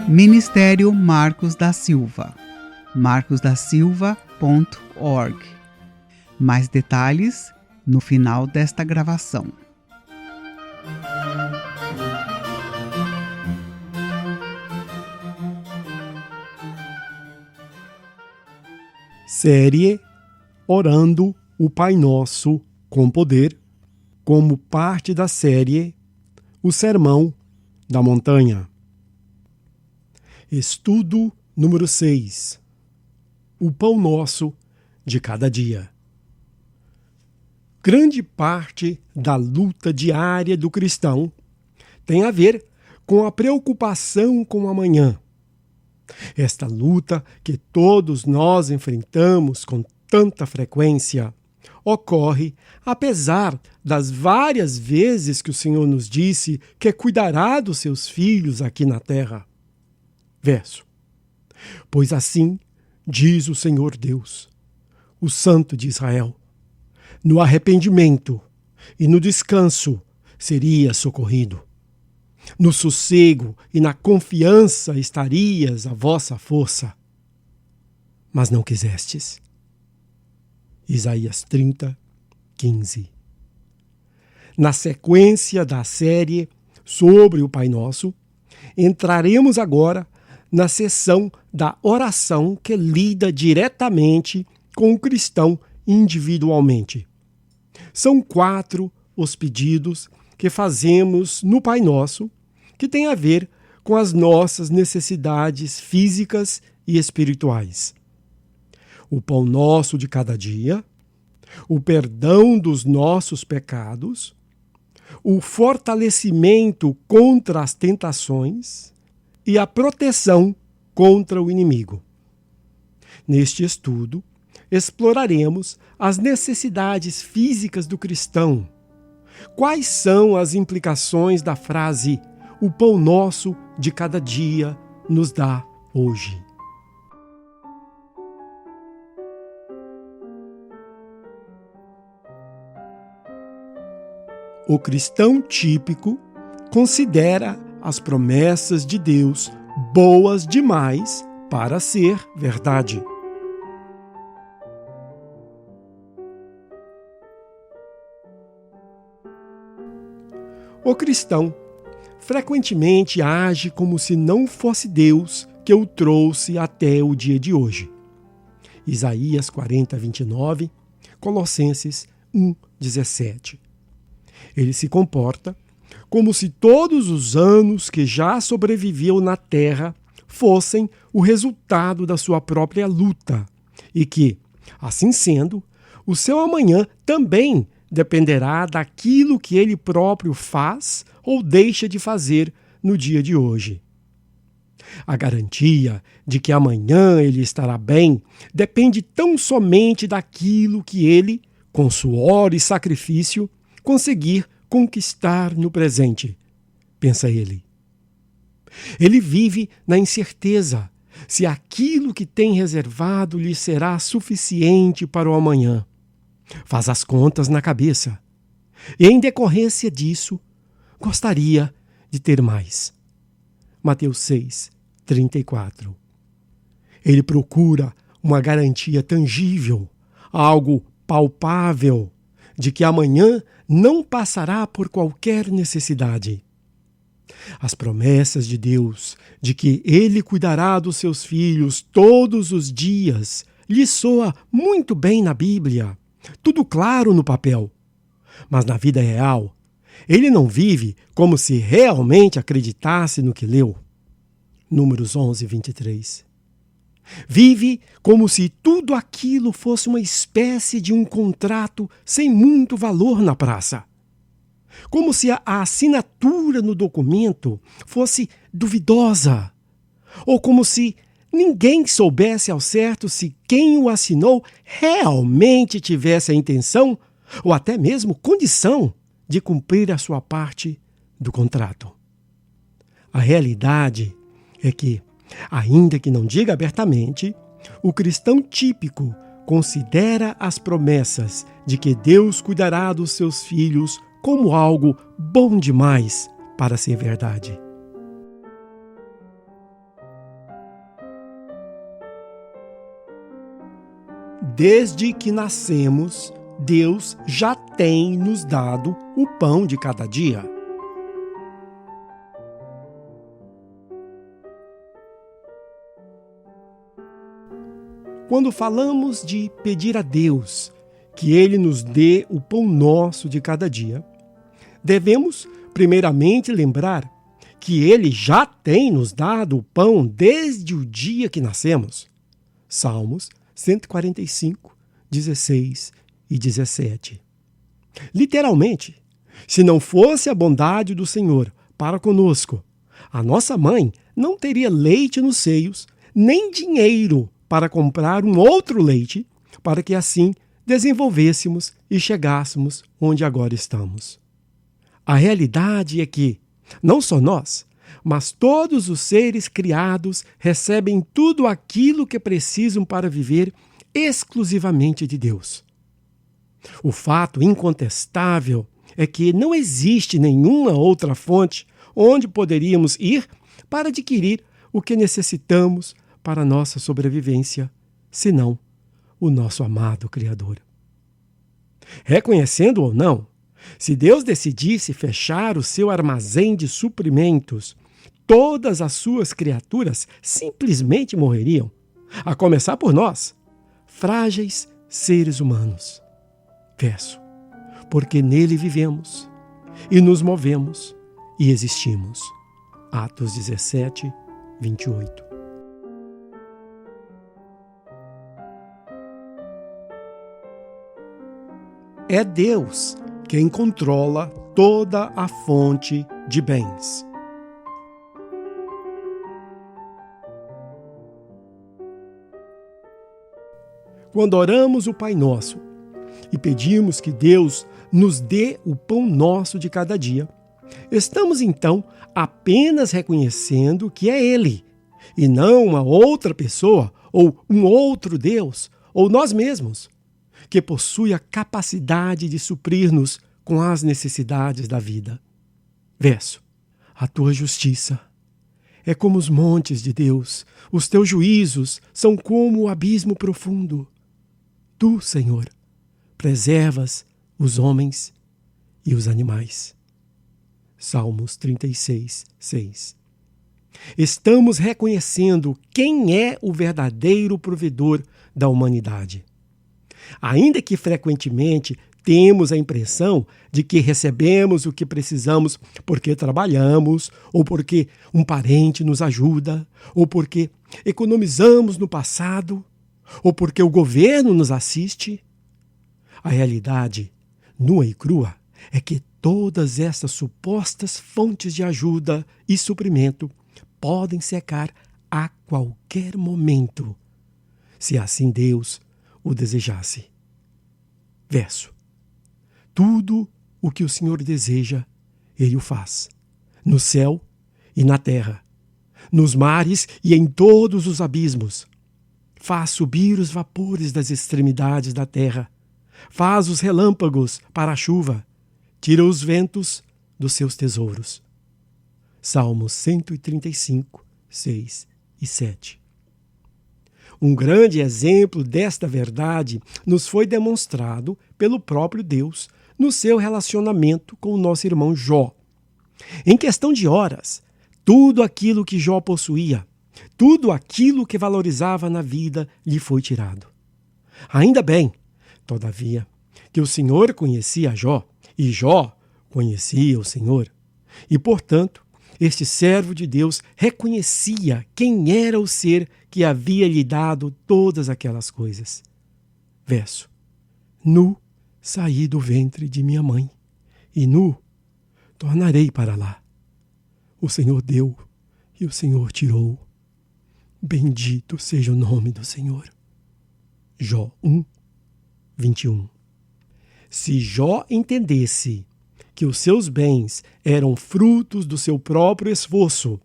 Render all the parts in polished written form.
Ministério Marcos da Silva, marcosdasilva.org. Mais detalhes no final desta gravação. Série Orando o Pai Nosso com Poder, como parte da série O Sermão da Montanha. Estudo número 6. O Pão Nosso de Cada Dia. Grande parte da luta diária do cristão tem a ver com a preocupação com o amanhã. Esta luta que todos nós enfrentamos com tanta frequência ocorre apesar das várias vezes que o Senhor nos disse que cuidará dos seus filhos aqui na terra. Verso: Pois assim diz o Senhor Deus, o Santo de Israel, no arrependimento e no descanso seria socorrido. No sossego e na confiança estarias a vossa força. Mas não quisestes. Isaías 30, 15. Na sequência da série sobre o Pai Nosso, entraremos agora na seção da oração que lida diretamente com o cristão individualmente. São 4 os pedidos que fazemos no Pai Nosso, que tem a ver com as nossas necessidades físicas e espirituais. O pão nosso de cada dia, o perdão dos nossos pecados, o fortalecimento contra as tentações e a proteção contra o inimigo. Neste estudo, exploraremos as necessidades físicas do cristão. Quais são as implicações da frase "O pão nosso de cada dia nos dá hoje"? O cristão típico considera as promessas de Deus boas demais para ser verdade. O cristão frequentemente age como se não fosse Deus que o trouxe até o dia de hoje. Isaías 40, 29, Colossenses 1, 17. Ele se comporta como se todos os anos que já sobreviveu na terra fossem o resultado da sua própria luta e que, assim sendo, o seu amanhã também dependerá daquilo que ele próprio faz ou deixa de fazer no dia de hoje. A garantia de que amanhã ele estará bem depende tão somente daquilo que ele, com suor e sacrifício, conseguir conquistar no presente, pensa ele. Ele vive na incerteza se aquilo que tem reservado lhe será suficiente para o amanhã. Faz as contas na cabeça e, em decorrência disso, gostaria de ter mais. Mateus 6, 34. Ele procura uma garantia tangível, algo palpável, de que amanhã não passará por qualquer necessidade. As promessas de Deus de que Ele cuidará dos seus filhos todos os dias lhe soa muito bem na Bíblia. Tudo claro no papel. Mas na vida real, ele não vive como se realmente acreditasse no que leu. Números 11, 23. Vive como se tudo aquilo fosse uma espécie de um contrato sem muito valor na praça. Como se a assinatura no documento fosse duvidosa. Ou como se ninguém soubesse ao certo se quem o assinou realmente tivesse a intenção ou até mesmo condição de cumprir a sua parte do contrato. A realidade é que, ainda que não diga abertamente, o cristão típico considera as promessas de que Deus cuidará dos seus filhos como algo bom demais para ser verdade. desde que nascemos, Deus já tem nos dado o pão de cada dia. Quando falamos de pedir a Deus que Ele nos dê o pão nosso de cada dia, devemos primeiramente lembrar que Ele já tem nos dado o pão desde o dia que nascemos. Salmos 145, 16 e 17. Literalmente, se não fosse a bondade do Senhor para conosco, a nossa mãe não teria leite nos seios, nem dinheiro para comprar um outro leite, para que assim desenvolvêssemos e chegássemos onde agora estamos. A realidade é que, não só nós, mas todos os seres criados recebem tudo aquilo que precisam para viver exclusivamente de Deus. O fato incontestável é que não existe nenhuma outra fonte onde poderíamos ir para adquirir o que necessitamos para a nossa sobrevivência, senão o nosso amado Criador. Reconhecendo ou não, se Deus decidisse fechar o seu armazém de suprimentos, todas as suas criaturas simplesmente morreriam, a começar por nós, frágeis seres humanos. Verso: porque nele vivemos, e nos movemos, e existimos. Atos 17, 28. É Deus quem controla toda a fonte de bens. Quando oramos o Pai Nosso e pedimos que Deus nos dê o pão nosso de cada dia, estamos então apenas reconhecendo que é Ele, e não uma outra pessoa, ou um outro Deus, ou nós mesmos, que possui a capacidade de suprir-nos com as necessidades da vida. Verso: a tua justiça é como os montes de Deus, os teus juízos são como o abismo profundo. Tu, Senhor, preservas os homens e os animais. Salmos 36, 6. Estamos reconhecendo quem é o verdadeiro provedor da humanidade. Ainda que frequentemente temos a impressão de que recebemos o que precisamos porque trabalhamos, ou porque um parente nos ajuda, ou porque economizamos no passado, ou porque o governo nos assiste, a realidade, nua e crua, é que todas essas supostas fontes de ajuda e suprimento podem secar a qualquer momento, se assim Deus o desejasse. Verso: tudo o que o Senhor deseja, Ele o faz, no céu e na terra, nos mares e em todos os abismos. Faz subir os vapores das extremidades da terra, faz os relâmpagos para a chuva, tira os ventos dos seus tesouros. Salmos 135, 6 e 7. Um grande exemplo desta verdade nos foi demonstrado pelo próprio Deus no seu relacionamento com o nosso irmão Jó. Em questão de horas, tudo aquilo que Jó possuía, tudo aquilo que valorizava na vida lhe foi tirado. Ainda bem, todavia, que o Senhor conhecia Jó, e Jó conhecia o Senhor, e, portanto, este servo de Deus reconhecia quem era o ser que havia lhe dado todas aquelas coisas. Verso: nu saí do ventre de minha mãe, e nu tornarei para lá. O Senhor deu e o Senhor tirou. Bendito seja o nome do Senhor. Jó 1, 21. Se Jó entendesse que os seus bens eram frutos do seu próprio esforço,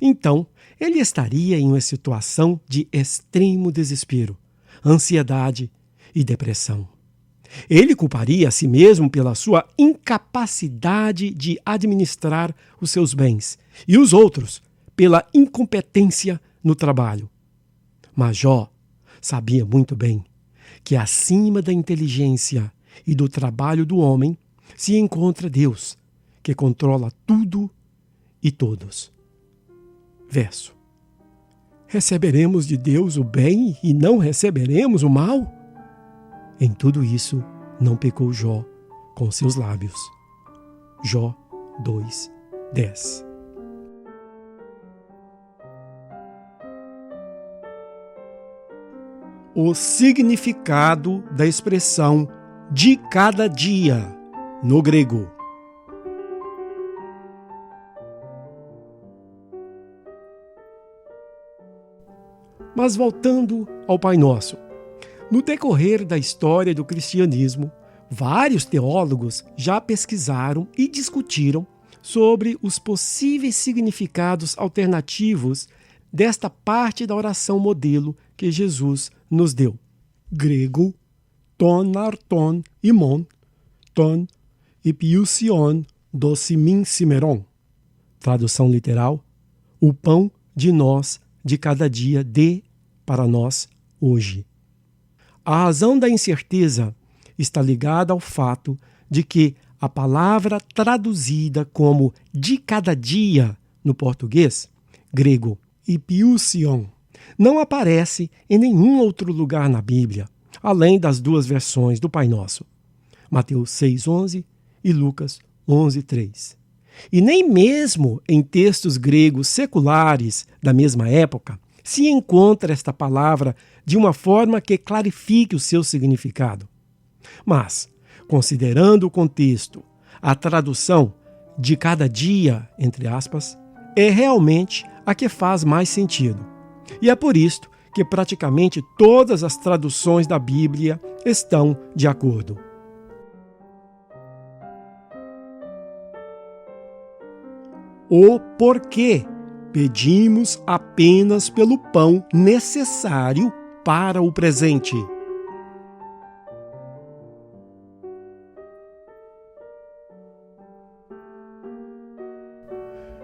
então ele estaria em uma situação de extremo desespero, ansiedade e depressão. Ele culparia a si mesmo pela sua incapacidade de administrar os seus bens e os outros pela incompetência no trabalho. Mas Jó sabia muito bem que acima da inteligência e do trabalho do homem se encontra Deus, que controla tudo e todos. Verso: receberemos de Deus o bem e não receberemos o mal? Em tudo isso não pecou Jó com seus lábios. Jó 2:10. O significado da expressão de cada dia no grego. Mas voltando ao Pai Nosso, no decorrer da história do cristianismo, vários teólogos já pesquisaram e discutiram sobre os possíveis significados alternativos desta parte da oração modelo que Jesus nos deu. Grego, ton arton imon, ton epiousion dosimin simeron. Tradução literal: o pão de nós de cada dia dê para nós hoje. A razão da incerteza está ligada ao fato de que a palavra traduzida como de cada dia no português, grego, epiousion, não aparece em nenhum outro lugar na Bíblia, além das duas versões do Pai Nosso, Mateus 6:11 e Lucas 11:3. E nem mesmo em textos gregos seculares da mesma época se encontra esta palavra de uma forma que clarifique o seu significado. Mas, considerando o contexto, a tradução de cada dia, entre aspas, é realmente a que faz mais sentido. E é por isto que praticamente todas as traduções da Bíblia estão de acordo. O porquê pedimos apenas pelo pão necessário para o presente.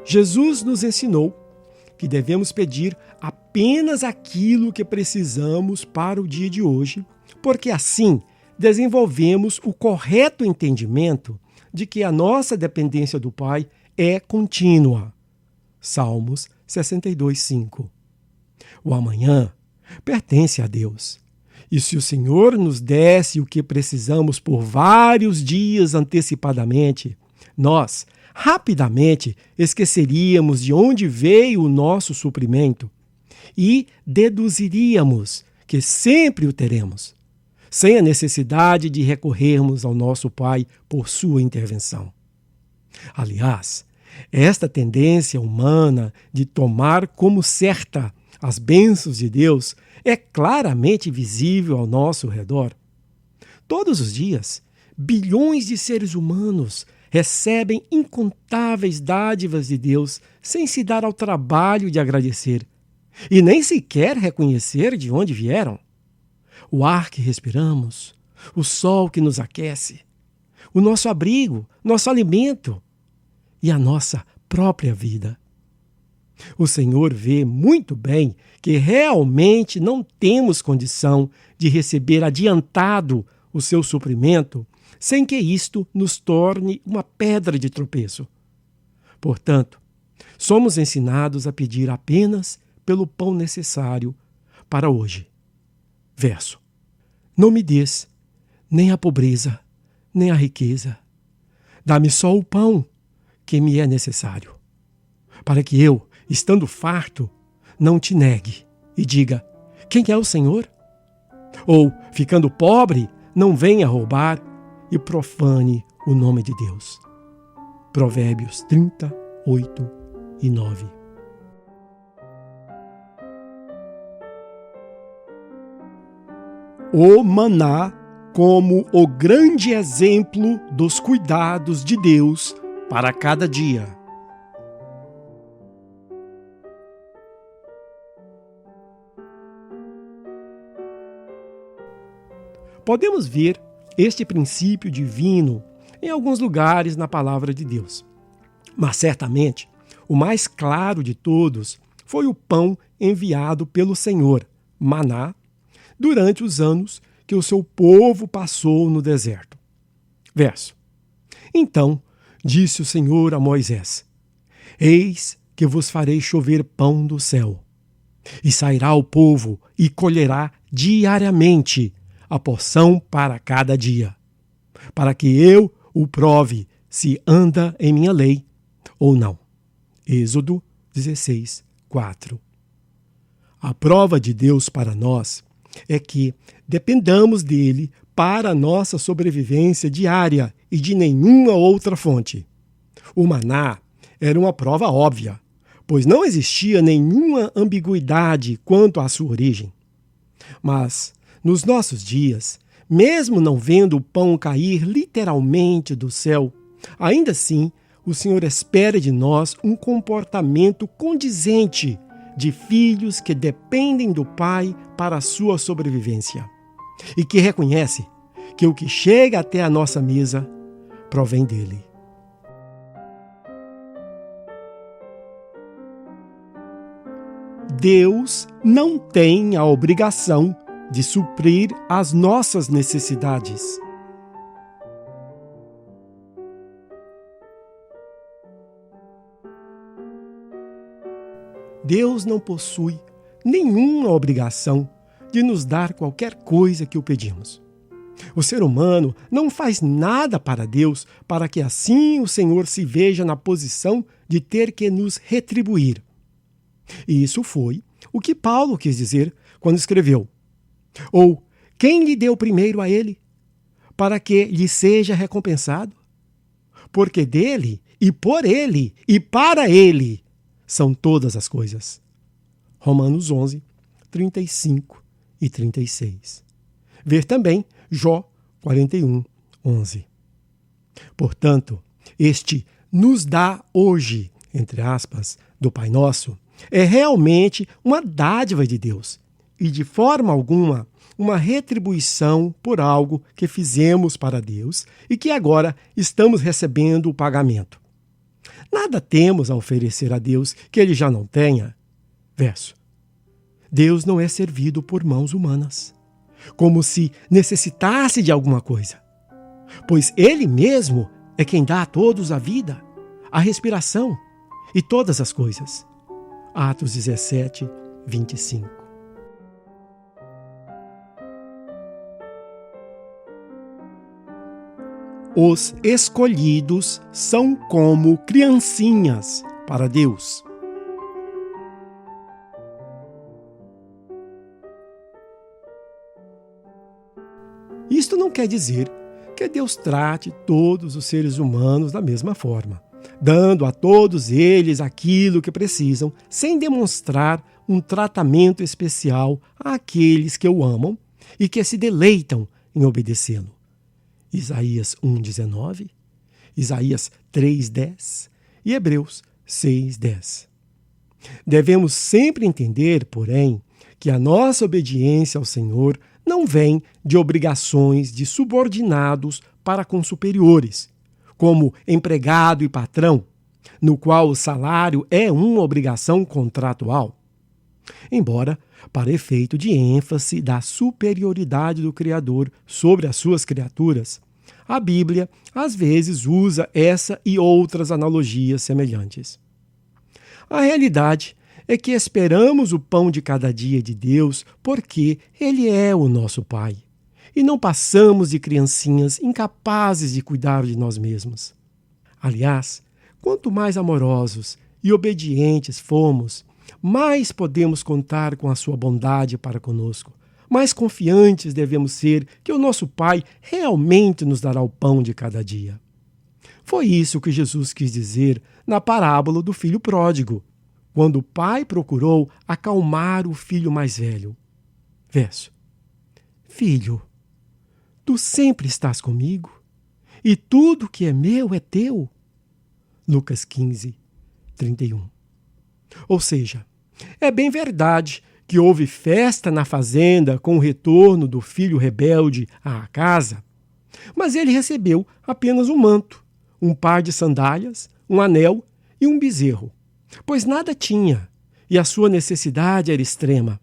Jesus nos ensinou que devemos pedir apenas aquilo que precisamos para o dia de hoje, porque assim desenvolvemos o correto entendimento de que a nossa dependência do Pai é contínua. Salmos 62:5. O amanhã pertence a Deus. E se o Senhor nos desse o que precisamos por vários dias antecipadamente, nós rapidamente esqueceríamos de onde veio o nosso suprimento e deduziríamos que sempre o teremos, sem a necessidade de recorrermos ao nosso Pai por sua intervenção. Aliás, esta tendência humana de tomar como certa as bênçãos de Deus é claramente visível ao nosso redor. Todos os dias, bilhões de seres humanos recebem incontáveis dádivas de Deus sem se dar ao trabalho de agradecer e nem sequer reconhecer de onde vieram. O ar que respiramos, o sol que nos aquece, o nosso abrigo, nosso alimento e a nossa própria vida. O Senhor vê muito bem que realmente não temos condição de receber adiantado o seu suprimento sem que isto nos torne uma pedra de tropeço. Portanto, somos ensinados a pedir apenas pelo pão necessário para hoje. Verso: não me des nem a pobreza, nem a riqueza. Dá-me só o pão que me é necessário, para que eu, estando farto, não te negue e diga: quem é o Senhor? Ou, ficando pobre, não venha roubar e profane o nome de Deus. Provérbios 30:8-9. O maná como o grande exemplo dos cuidados de Deus para cada dia. Podemos ver este princípio divino em alguns lugares na palavra de Deus. Mas certamente, o mais claro de todos foi o pão enviado pelo Senhor, maná, durante os anos que o seu povo passou no deserto. Verso. Então disse o Senhor a Moisés: Eis que vos farei chover pão do céu, e sairá o povo e colherá diariamente a porção para cada dia, para que eu o prove se anda em minha lei ou não. Êxodo 16, 4. A prova de Deus para nós é que dependamos dele para a nossa sobrevivência diária e de nenhuma outra fonte. O maná era uma prova óbvia, pois não existia nenhuma ambiguidade quanto à sua origem. Mas, nos nossos dias, mesmo não vendo o pão cair literalmente do céu, ainda assim, o Senhor espera de nós um comportamento condizente de filhos que dependem do Pai para a sua sobrevivência e que reconhece que o que chega até a nossa mesa provém dele. Deus não tem a obrigação de suprir as nossas necessidades. Deus não possui nenhuma obrigação de nos dar qualquer coisa que o pedimos. O ser humano não faz nada para Deus para que assim o Senhor se veja na posição de ter que nos retribuir. E isso foi o que Paulo quis dizer quando escreveu: Ou quem lhe deu primeiro a ele, para que lhe seja recompensado? Porque dele, e por ele, e para ele são todas as coisas. Romanos 11, 35 e 36. Ver também Jó 41, 11. Portanto, este nos dá hoje, entre aspas, do Pai Nosso, é realmente uma dádiva de Deus e de forma alguma uma retribuição por algo que fizemos para Deus e que agora estamos recebendo o pagamento. Nada temos a oferecer a Deus que Ele já não tenha. Verso. Deus não é servido por mãos humanas, como se necessitasse de alguma coisa, pois Ele mesmo é quem dá a todos a vida, a respiração e todas as coisas. Atos 17, 25. Os escolhidos são como criancinhas para Deus. Isto não quer dizer que Deus trate todos os seres humanos da mesma forma, dando a todos eles aquilo que precisam, sem demonstrar um tratamento especial àqueles que o amam e que se deleitam em obedecê-lo. Isaías 1,19, Isaías 3,10 e Hebreus 6,10. Devemos sempre entender, porém, que a nossa obediência ao Senhor não vem de obrigações de subordinados para com superiores, como empregado e patrão, no qual o salário é uma obrigação contratual. Embora, para efeito de ênfase da superioridade do Criador sobre as suas criaturas, a Bíblia às vezes usa essa e outras analogias semelhantes. A realidade é que esperamos o pão de cada dia de Deus porque Ele é o nosso Pai, e não passamos de criancinhas incapazes de cuidar de nós mesmos. Aliás, quanto mais amorosos e obedientes formos, mais podemos contar com a sua bondade para conosco. Mais confiantes devemos ser que o nosso Pai realmente nos dará o pão de cada dia. Foi isso que Jesus quis dizer na parábola do filho pródigo, quando o pai procurou acalmar o filho mais velho. Verso. Filho, tu sempre estás comigo, e tudo que é meu é teu. Lucas 15, 31. Ou seja, é bem verdade que houve festa na fazenda com o retorno do filho rebelde à casa, mas ele recebeu apenas um manto, um par de sandálias, um anel e um bezerro, pois nada tinha e a sua necessidade era extrema.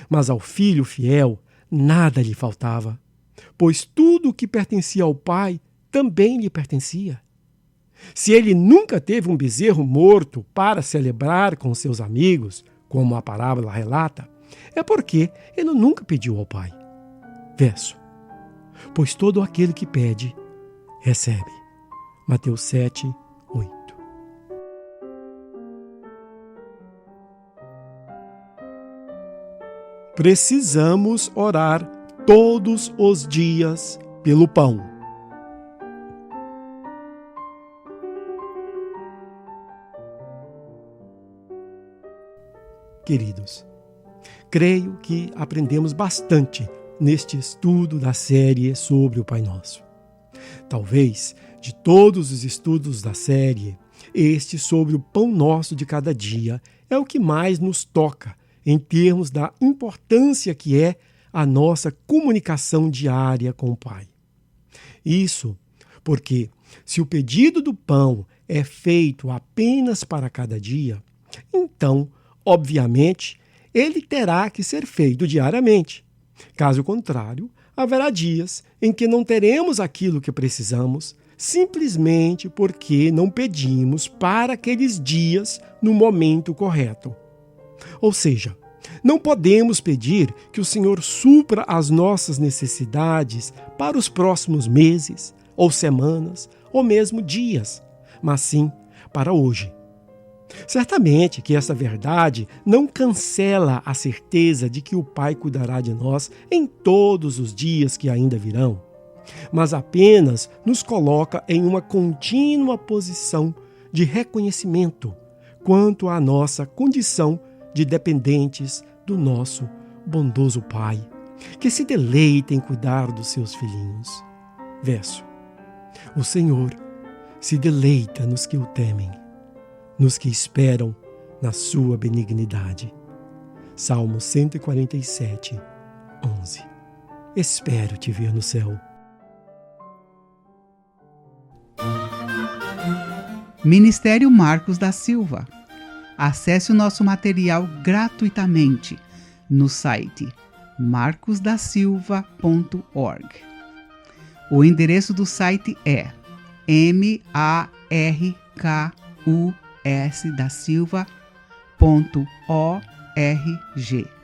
Mas ao filho fiel nada lhe faltava, pois tudo o que pertencia ao pai também lhe pertencia. Se ele nunca teve um bezerro morto para celebrar com seus amigos, como a parábola relata, é porque ele nunca pediu ao pai. Verso: pois todo aquele que pede, recebe. Mateus 7, 8. Precisamos orar todos os dias pelo pão. Queridos, creio que aprendemos bastante neste estudo da série sobre o Pai Nosso. Talvez, de todos os estudos da série, este sobre o pão nosso de cada dia é o que mais nos toca em termos da importância que é a nossa comunicação diária com o Pai. Isso porque, se o pedido do pão é feito apenas para cada dia, então, obviamente, ele terá que ser feito diariamente. Caso contrário, haverá dias em que não teremos aquilo que precisamos, simplesmente porque não pedimos para aqueles dias no momento correto. Ou seja, não podemos pedir que o Senhor supra as nossas necessidades para os próximos meses, ou semanas, ou mesmo dias, mas sim para hoje. Certamente que essa verdade não cancela a certeza de que o Pai cuidará de nós em todos os dias que ainda virão, mas apenas nos coloca em uma contínua posição de reconhecimento quanto à nossa condição de dependentes do nosso bondoso Pai, que se deleita em cuidar dos seus filhinhos. Verso: o Senhor se deleita nos que o temem, nos que esperam na sua benignidade. Salmo 147, 11. Espero te ver no céu. Ministério Marcos da Silva. Acesse o nosso material gratuitamente no site marcosdasilva.org. O endereço do site é markusdasilva.org.